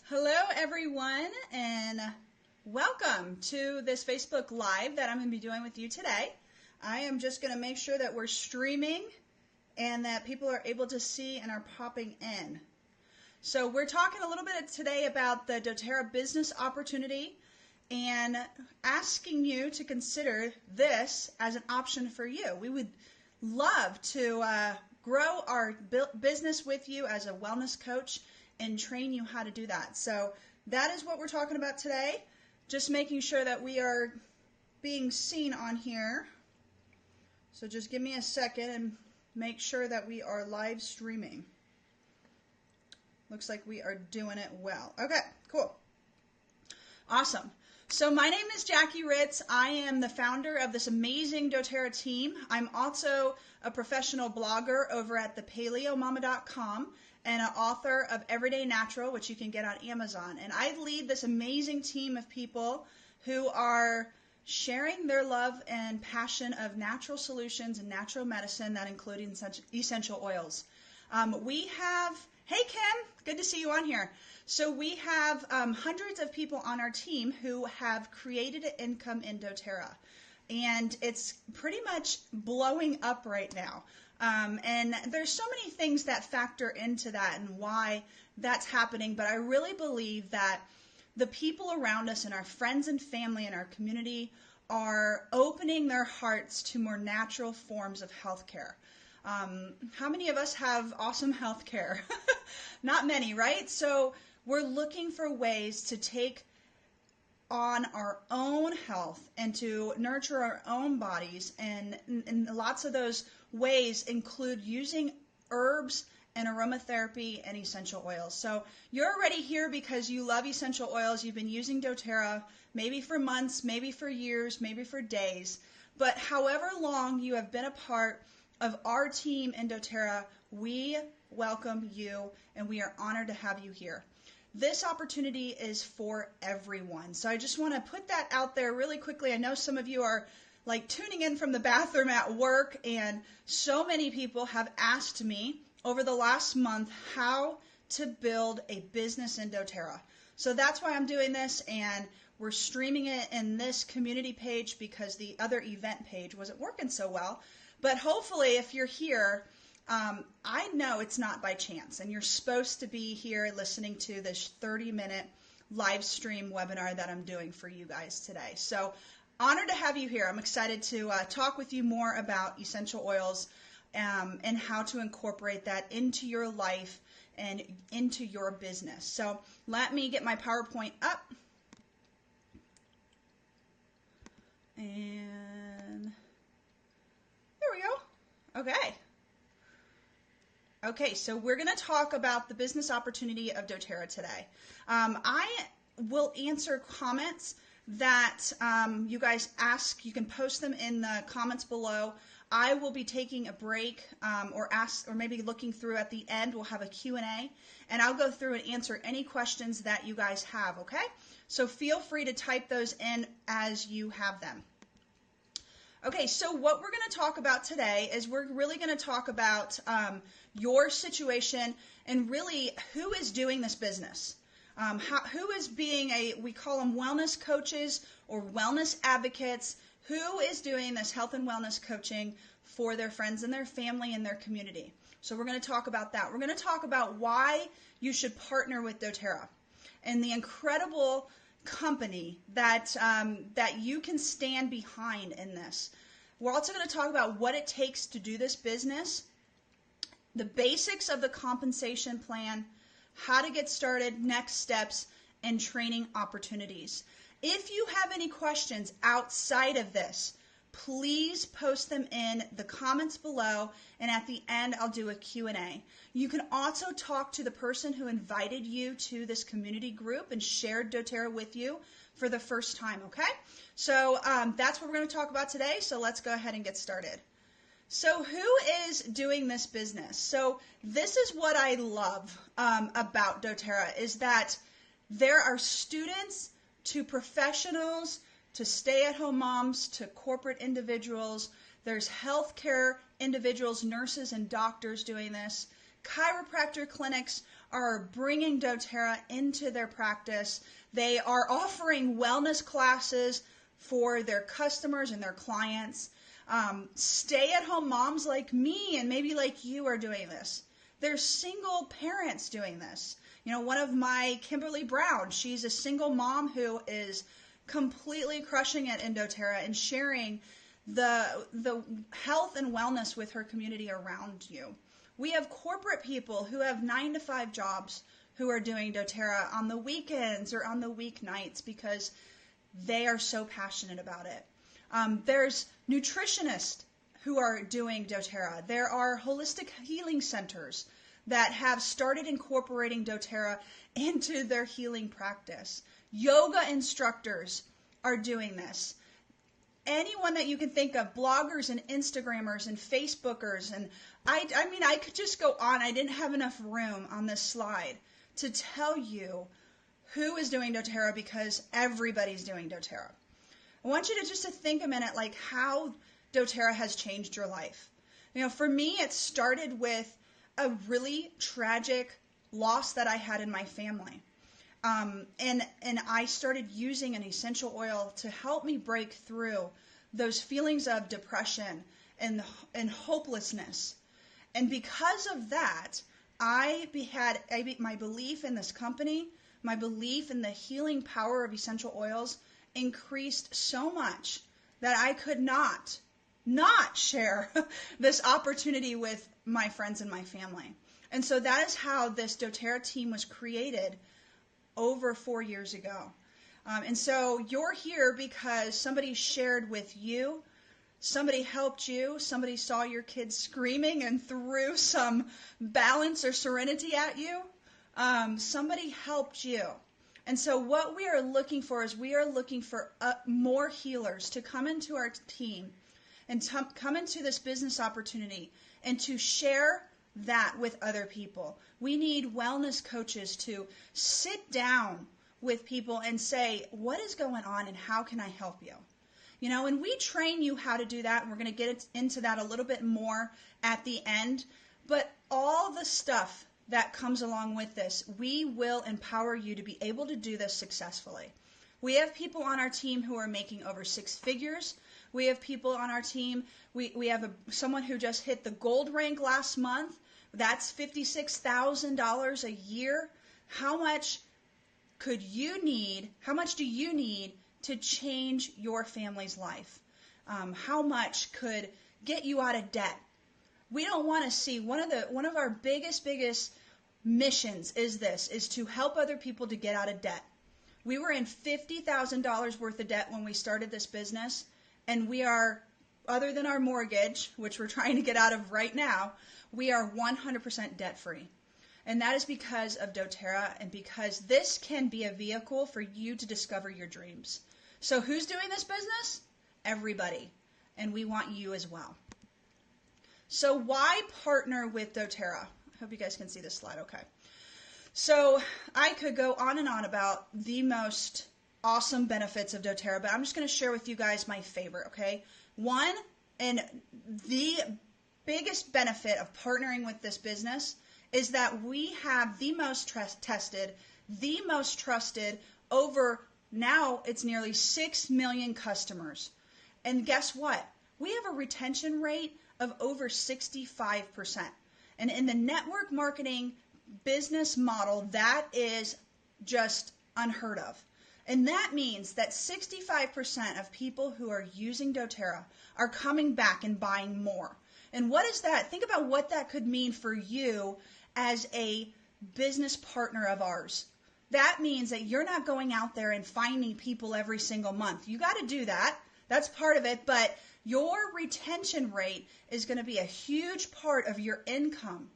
Hello, everyone, and welcome to this Facebook Live that I'm going to be doing with you today. I am just going to make sure that we're streaming and that people are able to see and are popping in. So we're talking a little bit today about the doTERRA business opportunity and asking you to consider this as an option for you. We would love to grow our business with you as a wellness coach and train you how to do that. So that is what we're talking about today. Just making sure that we are being seen on here. So just give me a second and make sure that we are live streaming. Looks like we are doing it well. Okay, cool. Awesome. So my name is Jackie Ritz. I am the founder of this amazing doTERRA team. I'm also a professional blogger over at thepaleomama.com and an author of Everyday Natural, which you can get on Amazon. And I lead this amazing team of people who are sharing their love and passion of natural solutions and natural medicine that include essential oils. Hey Kim, good to see you on here. So we have hundreds of people on our team who have created an income in doTERRA. And it's pretty much blowing up right now. And there's so many things that factor into that and why that's happening. But I really believe that the people around us and our friends and family and our community are opening their hearts to more natural forms of healthcare. How many of us have awesome healthcare? Not many, right? So we're looking for ways to take on our own health and to nurture our own bodies, and lots of those ways include using herbs and aromatherapy and essential oils. So you're already here because you love essential oils. You've been using doTERRA maybe for months, maybe for years, maybe for days, but however long you have been a part of our team in doTERRA, we welcome you and we are honored to have you here. This opportunity is for everyone. So I just want to put that out there really quickly. I know some of you are like tuning in from the bathroom at work, and so many people have asked me over the last month how to build a business in doTERRA. So that's why I'm doing this, and we're streaming it in this community page because the other event page wasn't working so well. But hopefully if you're here, I know it's not by chance, and you're supposed to be here listening to this 30-minute live stream webinar that I'm doing for you guys today. So honored to have you here. I'm excited to talk with you more about essential oils and how to incorporate that into your life and into your business. So let me get my PowerPoint up. And there we go. Okay. Okay, so we're going to talk about the business opportunity of doTERRA today. I will answer comments that you guys ask. You can post them in the comments below. I will be taking a break or maybe looking through at the end. We'll have a Q&A, and I'll go through and answer any questions that you guys have, okay? So feel free to type those in as you have them. Okay, so what we're going to talk about today is we're really going to talk about your situation and really who is doing this business. Who is being we call them wellness coaches or wellness advocates, who is doing this health and wellness coaching for their friends and their family and their community. So we're going to talk about that. We're going to talk about why you should partner with doTERRA and the incredible company that you can stand behind in this. We're also going to talk about what it takes to do this business, the basics of the compensation plan, how to get started, next steps, and training opportunities. If you have any questions outside of this, please post them in the comments below, and at the end I'll do a Q&A. You can also talk to the person who invited you to this community group and shared doTERRA with you for the first time, okay? So that's what we're going to talk about today, so let's go ahead and get started. So who is doing this business? So this is what I love about doTERRA, is that there are students to professionals to stay-at-home moms to corporate individuals. There's healthcare individuals, nurses and doctors doing this. Chiropractor clinics are bringing doTERRA into their practice. They are offering wellness classes for their customers and their clients. Stay-at-home moms like me and maybe like you are doing this. There's single parents doing this. You know, one of my, Kimberly Brown, she's a single mom who is completely crushing it in doTERRA and sharing the health and wellness with her community around you. We have corporate people who have 9-to-5 jobs who are doing doTERRA on the weekends or on the weeknights because they are so passionate about it. There's nutritionists who are doing doTERRA. There are holistic healing centers that have started incorporating doTERRA into their healing practice. Yoga instructors are doing this. Anyone that you can think of, bloggers and Instagrammers and Facebookers, and I mean, I could just go on. I didn't have enough room on this slide to tell you who is doing doTERRA because everybody's doing doTERRA. I want you to just to think a minute like how doTERRA has changed your life. You know, for me, it started with a really tragic loss that I had in my family. And I started using an essential oil to help me break through those feelings of depression and hopelessness. And because of that, my belief in this company, my belief in the healing power of essential oils increased so much that I could not share this opportunity with my friends and my family. And so that is how this doTERRA team was created over 4 years ago. And so you're here because somebody shared with you, somebody helped you, somebody saw your kids screaming and threw some balance or serenity at you. Somebody helped you. And so what we are looking for is we are looking for more healers to come into our team and come into this business opportunity and to share that with other people. We need wellness coaches to sit down with people and say, what is going on and how can I help you? You know, and we train you how to do that, and we're going to get into that a little bit more at the end. But all the stuff that comes along with this, we will empower you to be able to do this successfully. We have people on our team who are making over 6 figures. We have people on our team. We have someone who just hit the gold rank last month. That's $56,000 a year. How much do you need to change your family's life? How much could get you out of debt? We don't want to see one of our biggest missions is to help other people to get out of debt. We were in $50,000 worth of debt when we started this business, and we are, other than our mortgage, which we're trying to get out of right now, we are 100% debt free. And that is because of doTERRA and because this can be a vehicle for you to discover your dreams. So who's doing this business? Everybody. And we want you as well. So why partner with doTERRA? I hope you guys can see this slide okay. So I could go on and on about the most awesome benefits of doTERRA, but I'm just going to share with you guys my favorite, okay? One, and the biggest benefit of partnering with this business is that we have the most tested, the most trusted, over now it's nearly 6 million customers. And guess what? We have a retention rate of over 65%. And in the network marketing business model, that is just unheard of. And that means that 65% of people who are using doTERRA are coming back and buying more. And what is that? Think about what that could mean for you as a business partner of ours. That means that you're not going out there and finding people every single month. You got to do that. That's part of it. But your retention rate is going to be a huge part of your income.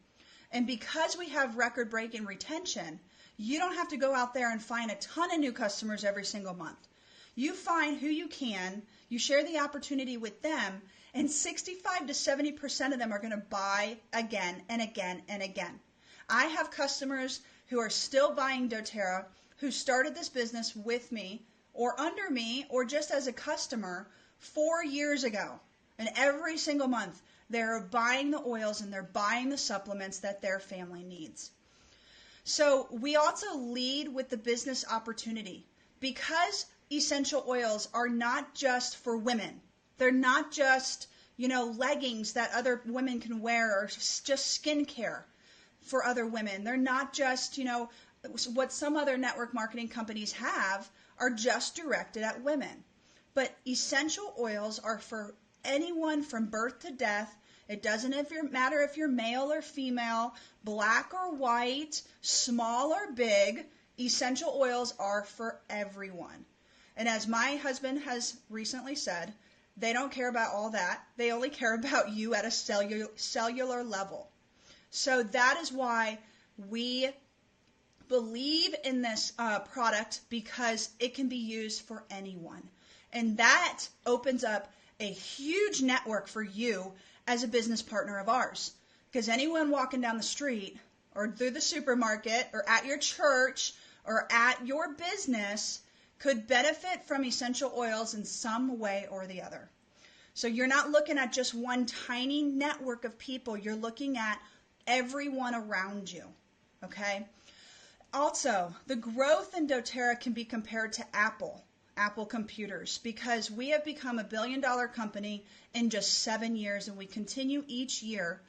And because we have record-breaking retention, you don't have to go out there and find a ton of new customers every single month. You find who you can, you share the opportunity with them, and 65 to 70% of them are going to buy again and again and again. I have customers who are still buying doTERRA who started this business with me or under me or just as a customer 4 years ago. And every single month they're buying the oils and they're buying the supplements that their family needs. So we also lead with the business opportunity because essential oils are not just for women. They're not just, leggings that other women can wear or just skincare for other women. They're not just, what some other network marketing companies have are just directed at women. But essential oils are for anyone from birth to death. It doesn't matter if you're male or female, black or white, small or big. Essential oils are for everyone. And as my husband has recently said, they don't care about all that. They only care about you at a cellular level. So that is why we believe in this product, because it can be used for anyone. And that opens up a huge network for you as a business partner of ours. Because anyone walking down the street or through the supermarket or at your church or at your business could benefit from essential oils in some way or the other. So you're not looking at just one tiny network of people. You're looking at everyone around you. Okay? Also, the growth in doTERRA can be compared to Apple computers, because we have become a $1 billion company in just 7 years, and we continue each year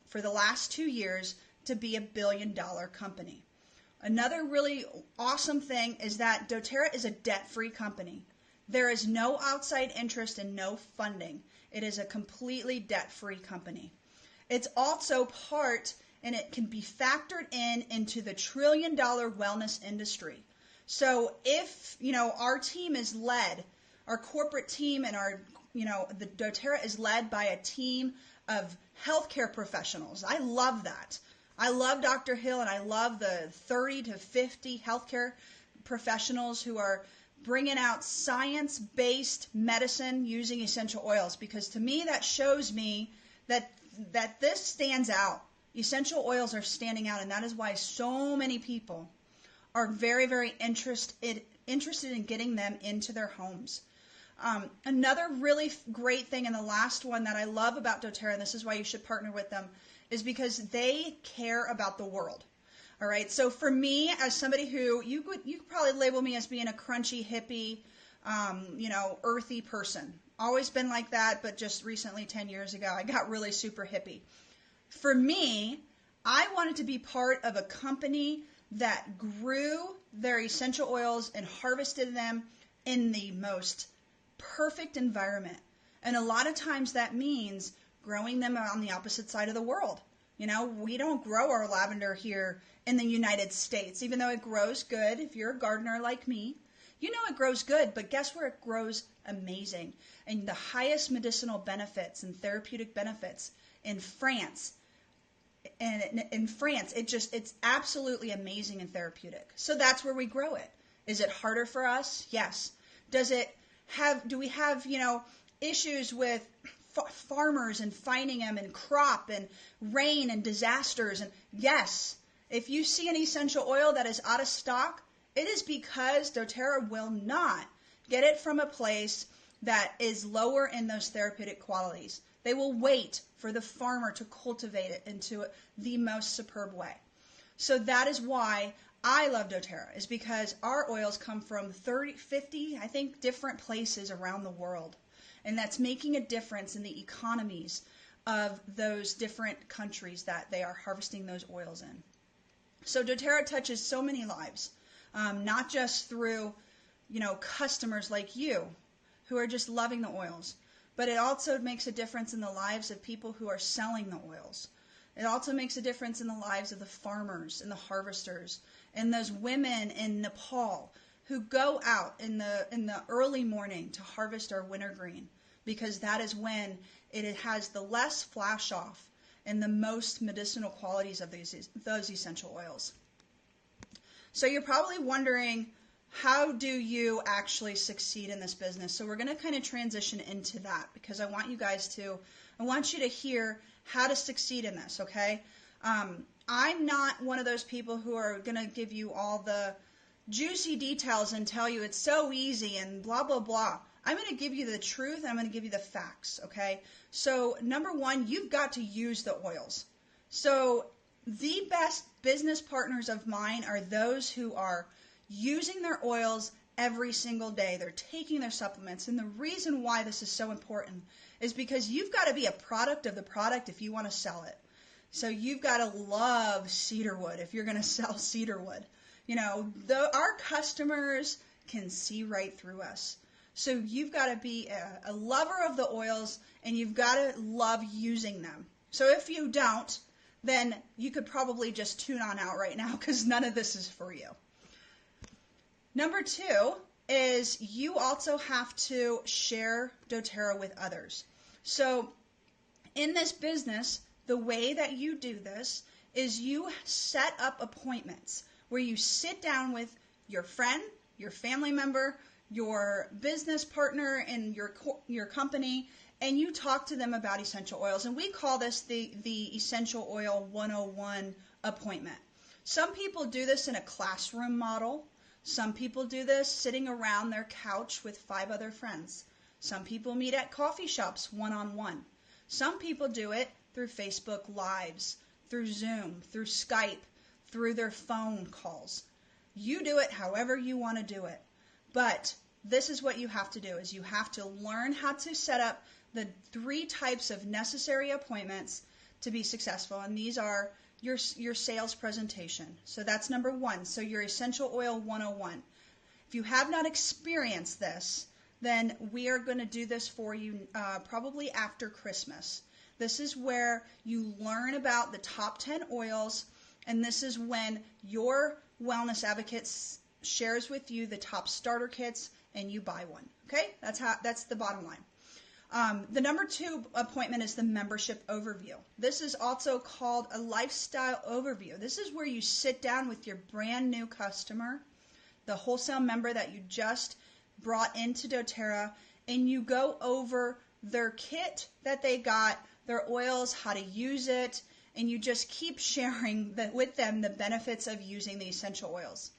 for the last 2 years to be a $1 billion company. Another really awesome thing is that doTERRA is a debt-free company. There is no outside interest and no funding. It is a completely debt-free company. It's also part, and it can be factored into the $1 trillion wellness industry. So if, our team is led, our corporate team and the doTERRA is led by a team of healthcare professionals. I love that. I love Dr. Hill, and I love the 30 to 50 healthcare professionals who are bringing out science-based medicine using essential oils, because to me that shows me that this stands out. Essential oils are standing out, and that is why so many people are very, very interested in getting them into their homes. Another really great thing, and the last one that I love about doTERRA, and this is why you should partner with them, is because they care about the world. All right. So for me, as somebody who you could probably label me as being a crunchy, hippie, earthy person. Always been like that, but just recently, 10 years ago, I got really super hippie. For me, I wanted to be part of a company that grew their essential oils and harvested them in the most perfect environment. And a lot of times that means growing them on the opposite side of the world. We don't grow our lavender here in the United States, even though it grows good. If you're a gardener like me, it grows good, but guess where it grows amazing? And the highest medicinal benefits and therapeutic benefits in France. And in France, it's absolutely amazing and therapeutic. So that's where we grow it. Is it harder for us? Yes. Do we have, issues with farmers and finding them and crop and rain and disasters? And yes, if you see an essential oil that is out of stock, it is because doTERRA will not get it from a place that is lower in those therapeutic qualities. They will wait for the farmer to cultivate it into the most superb way. So that is why I love doTERRA, is because our oils come from 50, I think, different places around the world. And that's making a difference in the economies of those different countries that they are harvesting those oils in. So doTERRA touches so many lives, not just through, customers like you who are just loving the oils, but it also makes a difference in the lives of people who are selling the oils. It also makes a difference in the lives of the farmers and the harvesters and those women in Nepal who go out in the early morning to harvest our wintergreen, because that is when it has the less flash off and the most medicinal qualities of those essential oils. So you're probably wondering, how do you actually succeed in this business? So we're going to kind of transition into that, because I want you to hear how to succeed in this, okay? I'm not one of those people who are going to give you all the juicy details and tell you it's so easy and blah, blah, blah. I'm going to give you the truth, and I'm going to give you the facts, okay? So number one, you've got to use the oils. So the best business partners of mine are those who are using their oils every single day. They're taking their supplements. And the reason why this is so important is because you've got to be a product of the product if you want to sell it. So you've got to love cedarwood if you're going to sell cedarwood. You know, our customers can see right through us. So you've got to be a lover of the oils, and you've got to love using them. So if you don't, then you could probably just tune on out right now, because none of this is for you. Number 2 is you also have to share doTERRA with others. So in this business, the way that you do this is you set up appointments where you sit down with your friend, your family member, your business partner in your company, and you talk to them about essential oils. And we call this the Essential Oil 101 appointment. Some people do this in a classroom model. Some people do this sitting around their couch with 5 other friends. Some people meet at coffee shops one-on-one. Some people do it through Facebook Lives, through Zoom, through Skype, through their phone calls. You do it however you want to do it. But this is what you have to do, is you have to learn how to set up the 3 types of necessary appointments to be successful. And these are your sales presentation. So that's number 1. So your Essential Oil 101. If you have not experienced this, then we are going to do this for you probably after Christmas. This is where you learn about the top 10 oils, and this is when your wellness advocate shares with you the top starter kits, and you buy one. Okay, that's the bottom line. The number 2 appointment is the membership overview. This is also called a lifestyle overview. This is where you sit down with your brand new customer, the wholesale member that you just brought into doTERRA, and you go over their kit that they got, their oils, how to use it, and you just keep sharing with them the benefits of using the essential oils.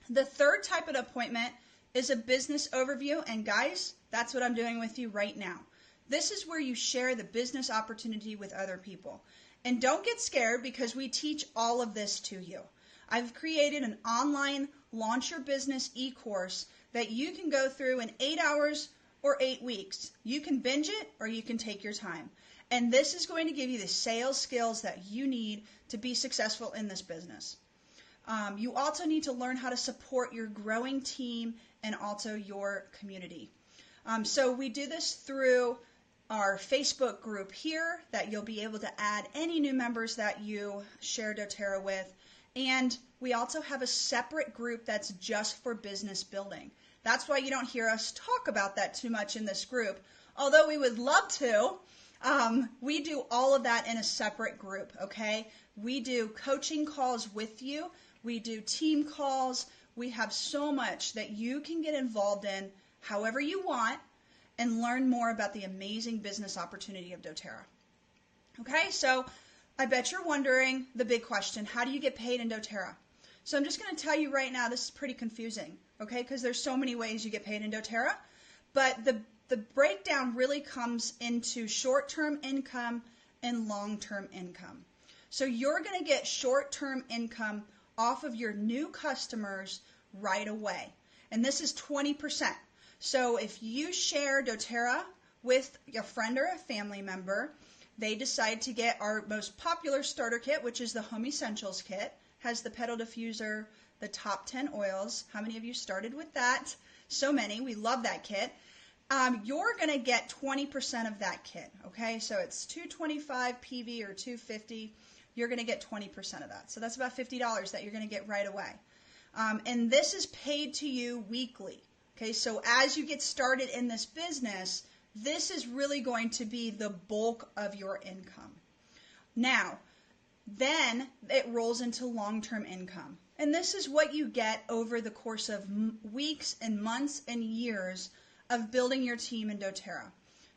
The 3rd type of appointment is a business overview, and guys, that's what I'm doing with you right now. This is where you share the business opportunity with other people. And don't get scared, because we teach all of this to you. I've created an online Launch Your Business e-course that you can go through in 8 hours or 8 weeks. You can binge it or you can take your time. And this is going to give you the sales skills that you need to be successful in this business. You also need to learn how to support your growing team and also your community. So we do this through our Facebook group here that you'll be able to add any new members that you share doTERRA with. And we also have a separate group that's just for business building. That's why you don't hear us talk about that too much in this group. Although we would love to, we do all of that in a separate group, okay? We do coaching calls with you. We do team calls. We have so much that you can get involved in however you want and learn more about the amazing business opportunity of doTERRA. Okay, so I bet you're wondering the big question, how do you get paid in doTERRA? So I'm just going to tell you right now, this is pretty confusing, okay, because there's so many ways you get paid in doTERRA, but the breakdown really comes into short-term income and long-term income. So you're going to get short-term income off of your new customers right away, and this is 20%. So if you share doTERRA with a friend or a family member, they decide to get our most popular starter kit, which is the Home Essentials kit, has the pedal diffuser, the top 10 oils. How many of you started with that? So many. We love that kit. You're going to get 20% of that kit, okay? So it's $225 PV or $250. You're going to get 20% of that. So that's about $50 that you're going to get right away. And this is paid to you weekly, okay? So as you get started in this business, this is really going to be the bulk of your income. Now, then it rolls into long-term income. And this is what you get over the course of weeks and months and years of building your team in doTERRA.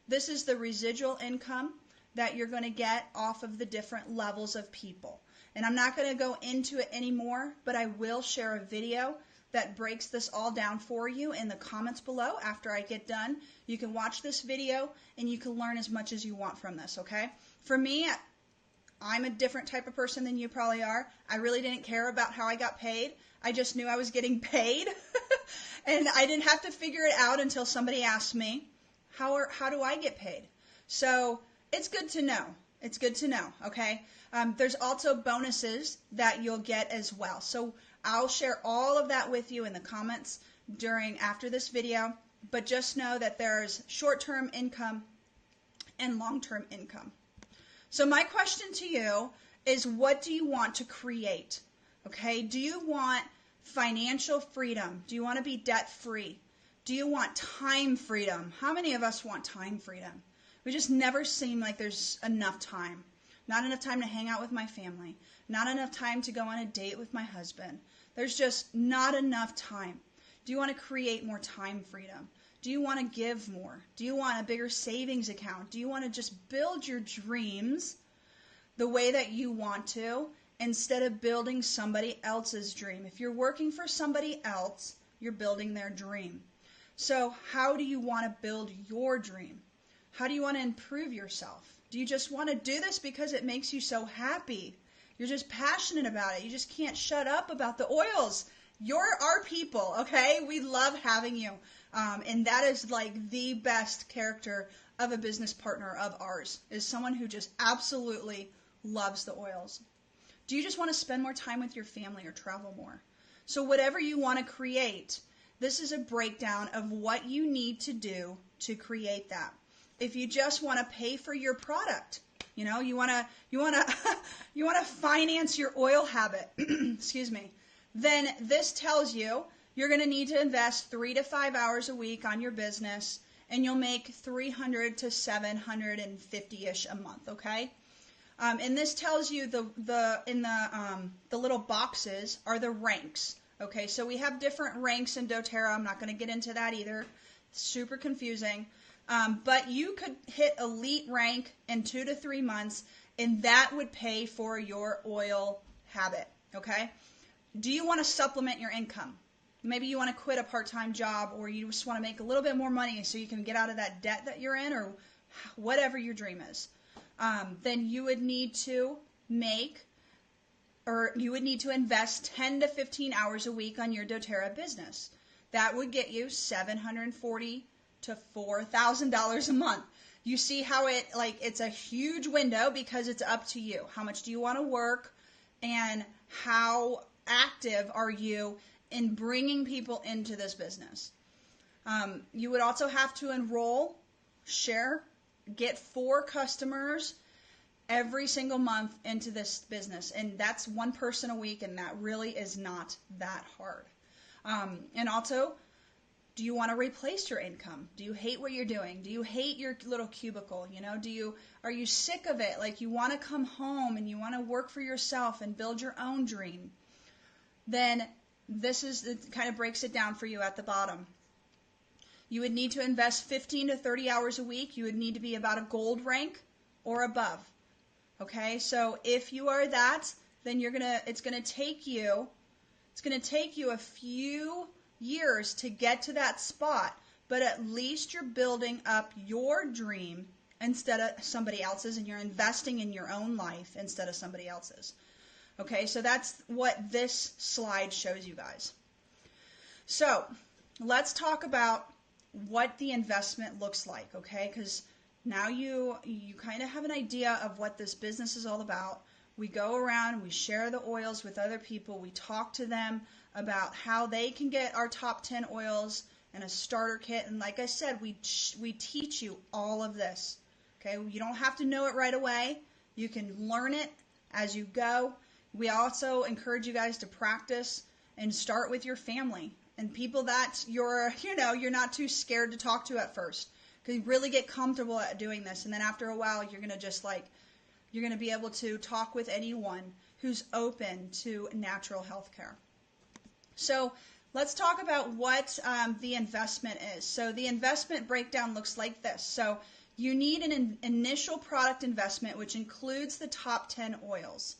This is the residual income that you're going to get off of the different levels of people. And I'm not going to go into it anymore, but I will share a video that breaks this all down for you in the comments below after I get done. You can watch this video and you can learn as much as you want from this, okay? For me, I'm a different type of person than you probably are. I really didn't care about how I got paid. I just knew I was getting paid. And I didn't have to figure it out until somebody asked me, how do I get paid? So it's good to know. It's good to know, okay? There's also bonuses that you'll get as well. So I'll share all of that with you in the comments after this video. But just know that there's short-term income and long-term income. So my question to you is, what do you want to create? Okay, do you want financial freedom? Do you want to be debt-free? Do you want time freedom? How many of us want time freedom? We just never seem like there's enough time. Not enough time to hang out with my family. Not enough time to go on a date with my husband. There's just not enough time. Do you want to create more time freedom? Do you want to give more? Do you want a bigger savings account? Do you want to just build your dreams the way that you want to, instead of building somebody else's dream? If you're working for somebody else, you're building their dream. So how do you want to build your dream? How do you want to improve yourself? Do you just want to do this because it makes you so happy? You're just passionate about it. You just can't shut up about the oils. You're our people, okay? We love having you. And that is like the best character of a business partner of ours, is someone who just absolutely loves the oils. Do you just want to spend more time with your family or travel more? So whatever you want to create, this is a breakdown of what you need to do to create that. If you just want to pay for your product, you want to finance your oil habit, excuse me, then this tells you you're going to need to invest 3 to 5 hours a week on your business, and you'll make $300 to $750-ish a month, okay? And this tells you the little boxes are the ranks, okay? So we have different ranks in doTERRA. I'm not going to get into that either. It's super confusing. But you could hit elite rank in 2 to 3 months, and that would pay for your oil habit, okay? Do you want to supplement your income? Maybe you want to quit a part-time job, or you just want to make a little bit more money so you can get out of that debt that you're in, or whatever your dream is. Then you would need to invest 10 to 15 hours a week on your doTERRA business. That would get you $740 to $4,000 a month. You see how it's a huge window, because it's up to you. How much do you want to work, and how active are you in bringing people into this business? You would also have to enroll, get 4 customers every single month into this business, and that's 1 person a week, and that really is not that hard. And also, do you want to replace your income? Do you hate what you're doing? Do you hate your little cubicle? Are you sick of it? Like, you want to come home and you want to work for yourself and build your own dream? Then it kind of breaks it down for you at the bottom. You would need to invest 15 to 30 hours a week. You would need to be about a gold rank or above. Okay, so if you are that, then it's gonna take you a few years to get to that spot, but at least you're building up your dream instead of somebody else's, and you're investing in your own life instead of somebody else's. Okay, so that's what this slide shows you guys. So let's talk about what the investment looks like, okay? Because now you kind of have an idea of what this business is all about. We go around, we share the oils with other people, we talk to them about how they can get our top 10 oils and a starter kit. And like I said, we teach you all of this, okay? You don't have to know it right away. You can learn it as you go. We also encourage you guys to practice and start with your family and people that you're not too scared to talk to at first, because you really get comfortable at doing this. And then after a while, you're going to be able to talk with anyone who's open to natural health care. So let's talk about what the investment is. So the investment breakdown looks like this. So you need an initial product investment, which includes the top 10 oils.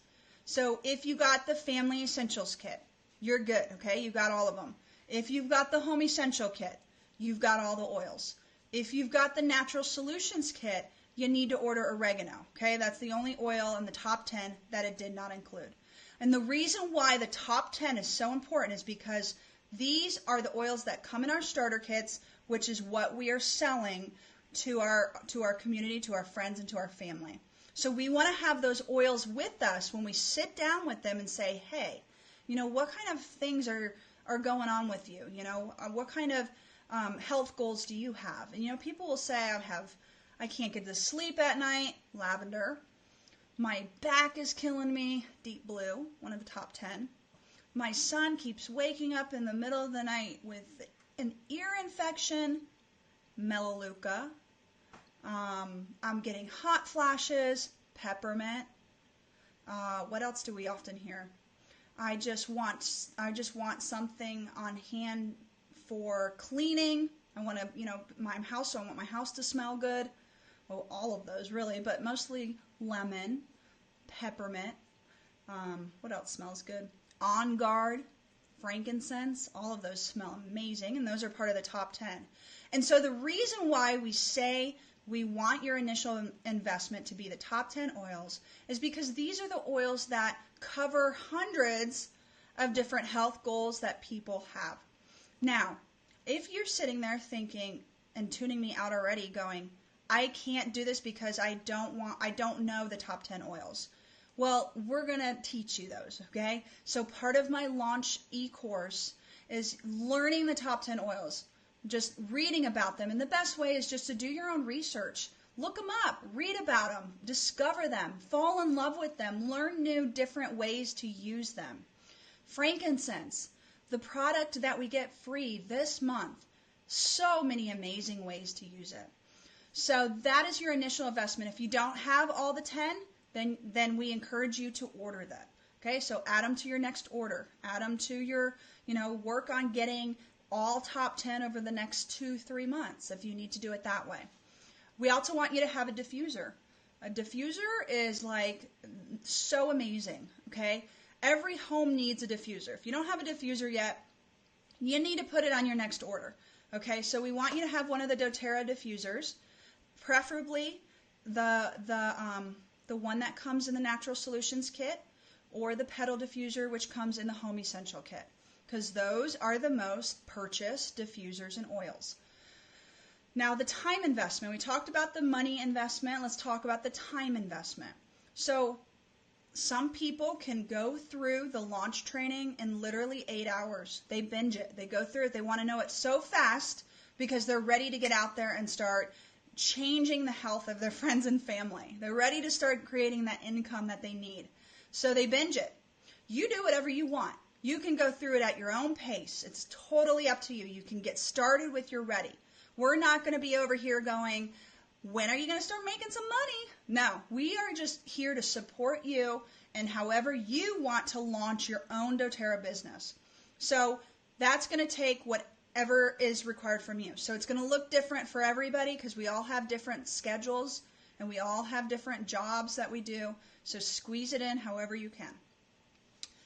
So if you got the Family Essentials Kit, you're good, okay? You got all of them. If you've got the Home Essential Kit, you've got all the oils. If you've got the Natural Solutions Kit, you need to order oregano. Okay, that's the only oil in the top 10 that it did not include. And the reason why the top 10 is so important is because these are the oils that come in our starter kits, which is what we are selling to our community, to our friends, and to our family. So we want to have those oils with us when we sit down with them and say, hey, what kind of things are going on with you? What kind of health goals do you have? And people will say, I can't get to sleep at night, lavender. My back is killing me, deep blue, one of the top 10. My son keeps waking up in the middle of the night with an ear infection, melaleuca. I'm getting hot flashes, peppermint. What else do we often hear? I just want something on hand for cleaning. I want to, my house. So I want my house to smell good. Well, all of those really, but mostly lemon, peppermint. What else smells good? On Guard, frankincense. All of those smell amazing, and those are part of the top 10. And so the reason why we say we want your initial investment to be the top 10 oils is because these are the oils that cover hundreds of different health goals that people have. Now, if you're sitting there thinking and tuning me out already going, I can't do this because I don't know the top 10 oils. Well, we're going to teach you those, okay? So part of my launch e-course is learning the top 10 oils, just reading about them. And the best way is just to do your own research. Look them up, read about them, discover them, fall in love with them, learn new different ways to use them. Frankincense, the product that we get free this month. So many amazing ways to use it. So that is your initial investment. If you don't have all the 10, then we encourage you to order that. Okay, so add them to your next order. Add them to your, work on getting all top 10 over the next 2-3 months if you need to do it that way. We also want you to have a diffuser. A diffuser is like so amazing, okay? Every home needs a diffuser. If you don't have a diffuser yet, you need to put it on your next order. Okay, so we want you to have one of the doTERRA diffusers, preferably the one that comes in the Natural Solutions kit, or the Petal diffuser, which comes in the Home Essential kit, because those are the most purchased diffusers and oils. Now, the time investment. We talked about the money investment. Let's talk about the time investment. So some people can go through the launch training in literally 8 hours. They binge it. They go through it. They want to know it so fast because they're ready to get out there and start changing the health of their friends and family. They're ready to start creating that income that they need. So they binge it. You do whatever you want. You can go through it at your own pace. It's totally up to you. You can get started with your ready. We're not going to be over here going, when are you going to start making some money? No, we are just here to support you and however you want to launch your own doTERRA business. So that's going to take whatever is required from you. So it's going to look different for everybody because we all have different schedules and we all have different jobs that we do. So squeeze it in however you can.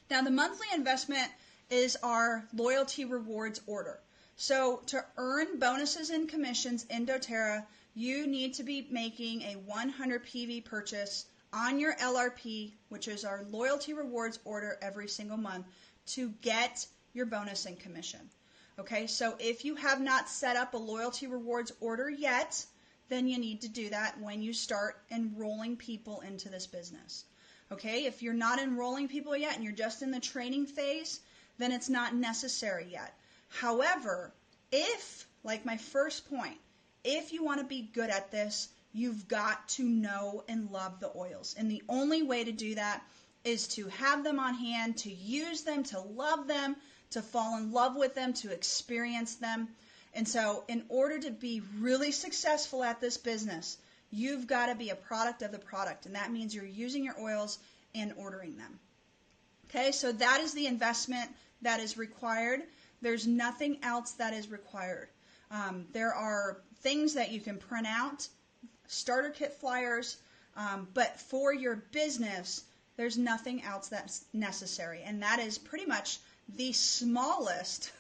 Now the monthly investment is our loyalty rewards order. So to earn bonuses and commissions in doTERRA, you need to be making a 100 PV purchase on your LRP, which is our loyalty rewards order every single month, to get your bonus and commission. Okay, so if you have not set up a loyalty rewards order yet, then you need to do that when you start enrolling people into this business. Okay, if you're not enrolling people yet and you're just in the training phase, then it's not necessary yet. However, if, like my first point, if you want to be good at this, you've got to know and love the oils. And the only way to do that is to have them on hand, to use them, to love them, to fall in love with them, to experience them. And so in order to be really successful at this business, you've got to be a product of the product. And that means you're using your oils and ordering them. Okay, so that is the investment that is required. There's nothing else that is required. There are things that you can print out, starter kit flyers, but for your business, there's nothing else that's necessary. And that is pretty much the smallest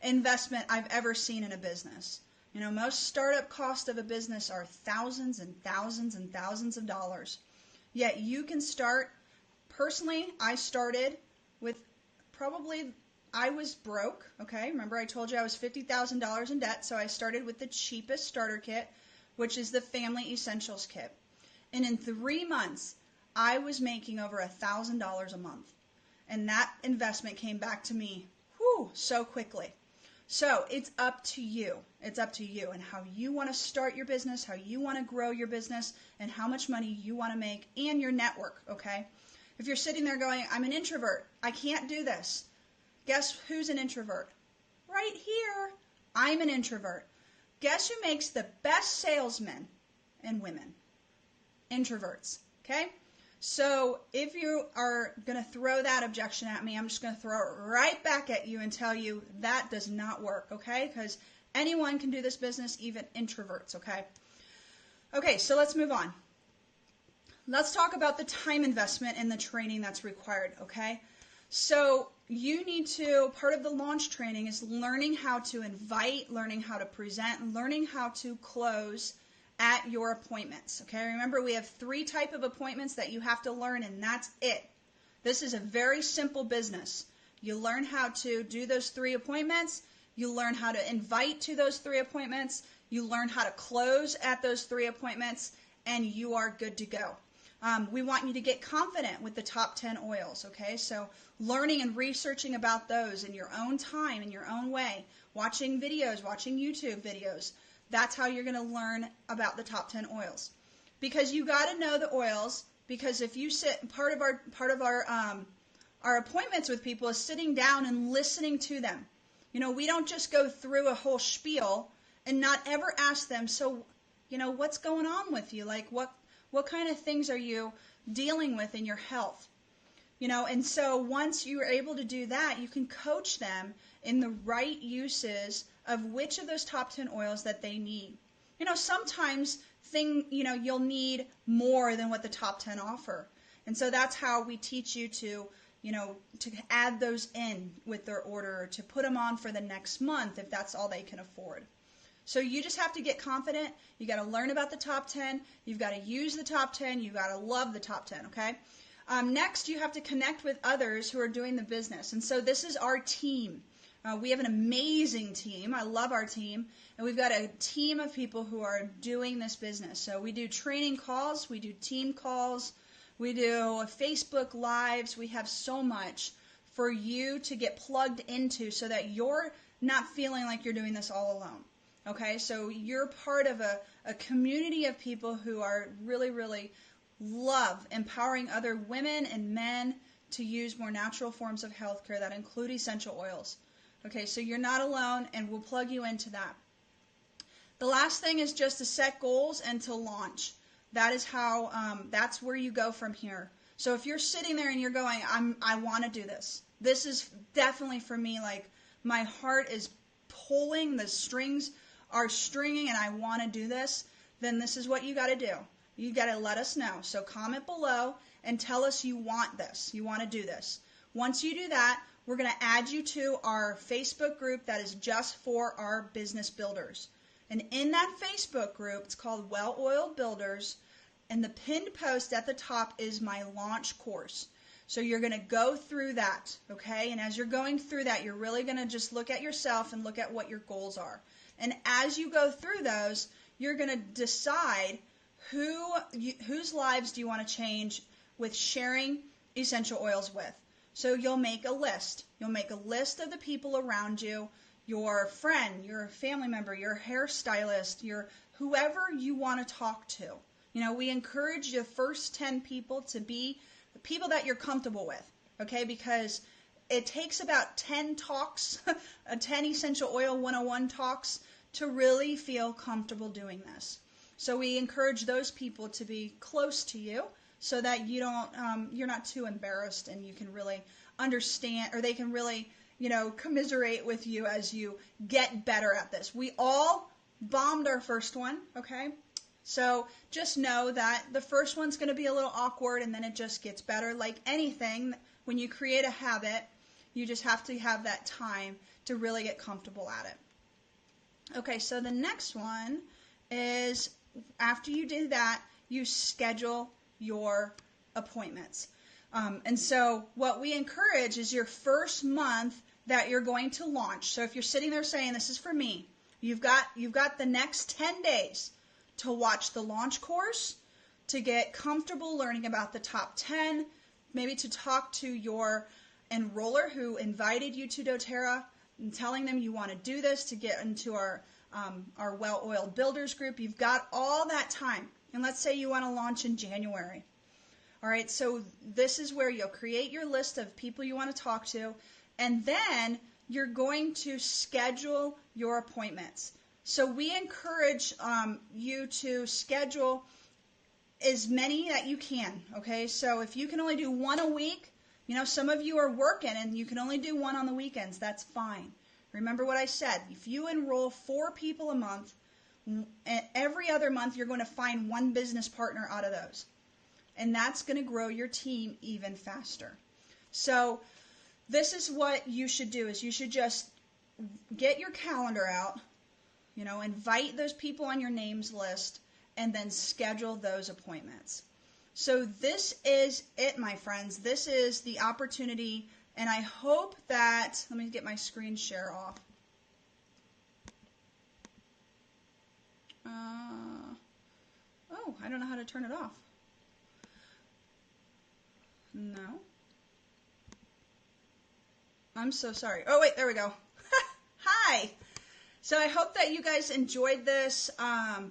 investment I've ever seen in a business. Most startup costs of a business are thousands and thousands and thousands of dollars. Yet you can start. Personally, I started with I was broke, okay? Remember I told you I was $50,000 in debt, so I started with the cheapest starter kit, which is the Family Essentials Kit. And in 3 months, I was making over $1,000 a month. And that investment came back to me, so quickly. So it's up to you. It's up to you and how you want to start your business, how you want to grow your business, and how much money you want to make, and your network, okay? If you're sitting there going, I'm an introvert, I can't do this. Guess who's an introvert? Right here. I'm an introvert. Guess who makes the best salesmen and women? Introverts, okay? So if you are going to throw that objection at me, I'm just going to throw it right back at you and tell you that does not work, okay? Because anyone can do this business, even introverts, okay? Okay, so let's move on. Let's talk about the time investment and the training that's required, okay? So you need to, part of the launch training is learning how to invite, learning how to present, and learning how to close at your appointments, okay? Remember, we have 3 types of appointments that you have to learn, and that's it. This is a very simple business. You learn how to do those 3 appointments, you learn how to invite to those 3 appointments, you learn how to close at those 3 appointments, and you are good to go. We want you to get confident with the top 10 oils, okay? So learning and researching about those in your own time, in your own way, watching videos, watching YouTube videos. That's how you're going to learn about the top 10 oils. Because you got to know the oils, because if you sit, part of our appointments with people is sitting down and listening to them. We don't just go through a whole spiel and not ever ask them, so, what's going on with you? Like, what kind of things are you dealing with in your health? And so once you are able to do that, you can coach them in the right uses of which of those top 10 oils that they need. Sometimes you'll need more than what the top 10 offer. And so that's how we teach you to add those in with their order, to put them on for the next month if that's all they can afford. So you just have to get confident. You got to learn about the top 10. You've got to use the top 10. You've got to love the top 10, okay? Next, you have to connect with others who are doing the business. And so this is our team. We have an amazing team. I love our team. And we've got a team of people who are doing this business. So we do training calls. We do team calls. We do Facebook Lives. We have so much for you to get plugged into so that you're not feeling like you're doing this all alone. Okay, so you're part of a community of people who are really, really love empowering other women and men to use more natural forms of healthcare that include essential oils. Okay, so you're not alone, and we'll plug you into that. The last thing is just to set goals and to launch. That is how, that's where you go from here. So if you're sitting there and you're going, I want to do this. This is definitely for me, like my heart is pulling, the strings are stringing, and I want to do this, then this is what you got to do. You got to let us know. So comment below and tell us you want this. You want to do this. Once you do that, we're going to add you to our Facebook group that is just for our business builders. And in that Facebook group, it's called Well-Oiled Builders, and the pinned post at the top is my launch course. So you're going to go through that, okay? And as you're going through that, you're really going to just look at yourself and look at what your goals are. And as you go through those, you're going to decide whose lives do you want to change with sharing essential oils with. So you'll make a list. You'll make a list of the people around you, your friend, your family member, your hairstylist, your whoever you want to talk to. We encourage the first 10 people to be the people that you're comfortable with, okay? Because it takes about 10 talks, 10 Essential Oil 101 talks, to really feel comfortable doing this. So we encourage those people to be close to you so that you don't, you're not too embarrassed, and you can really understand, or they can really, commiserate with you as you get better at this. We all bombed our first one, okay? So just know that the first one's going to be a little awkward, and then it just gets better. Like anything, when you create a habit, you just have to have that time to really get comfortable at it. Okay, so the next one is after you do that, you schedule your appointments. And so what we encourage is your first month that you're going to launch. So if you're sitting there saying, this is for me, you've got the next 10 days to watch the launch course, to get comfortable learning about the top 10, maybe to talk to your enroller who invited you to doTERRA and telling them you want to do this to get into our well-oiled builders group. You've got all that time. And let's say you want to launch in January. All right, so this is where you'll create your list of people you want to talk to, and then you're going to schedule your appointments. So we encourage you to schedule as many that you can, okay? So if you can only do one a week, you know, some of you are working and you can only do one on the weekends, that's fine. Remember what I said, if you enroll 4 people a month, every other month you're going to find one business partner out of those. And that's going to grow your team even faster. So this is what you should do, is you should just get your calendar out, you know, invite those people on your names list, and then schedule those appointments. So this is it, my friends. This is the opportunity, and I hope that, let me get my screen share off. Oh, I don't know how to turn it off. No. I'm so sorry. Oh, wait, there we go. Hi. So I hope that you guys enjoyed this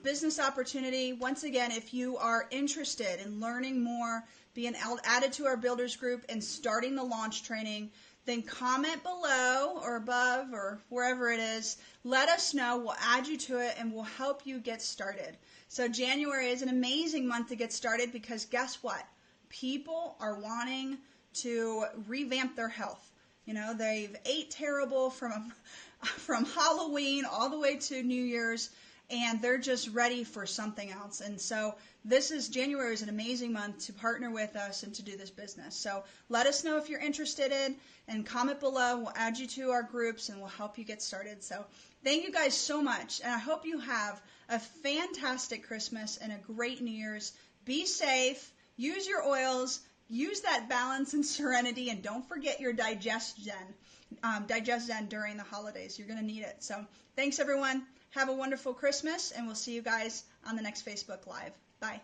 business opportunity. Once again, if you are interested in learning more, being added to our builders group, and starting the launch training, then comment below or above or wherever it is. Let us know. We'll add you to it and we'll help you get started. So January is an amazing month to get started because guess what? People are wanting to revamp their health. You know, they've ate terrible from Halloween all the way to New Year's, and they're just ready for something else. And so January is an amazing month to partner with us and to do this business. So let us know if you're interested in, and comment below. We'll add you to our groups and we'll help you get started. So thank you guys so much, and I hope you have a fantastic Christmas and a great New Year's. Be safe, use your oils, use that balance and serenity, and don't forget your digest zen during the holidays. You're going to need it. So thanks, everyone. Have a wonderful Christmas, and we'll see you guys on the next Facebook Live. Bye.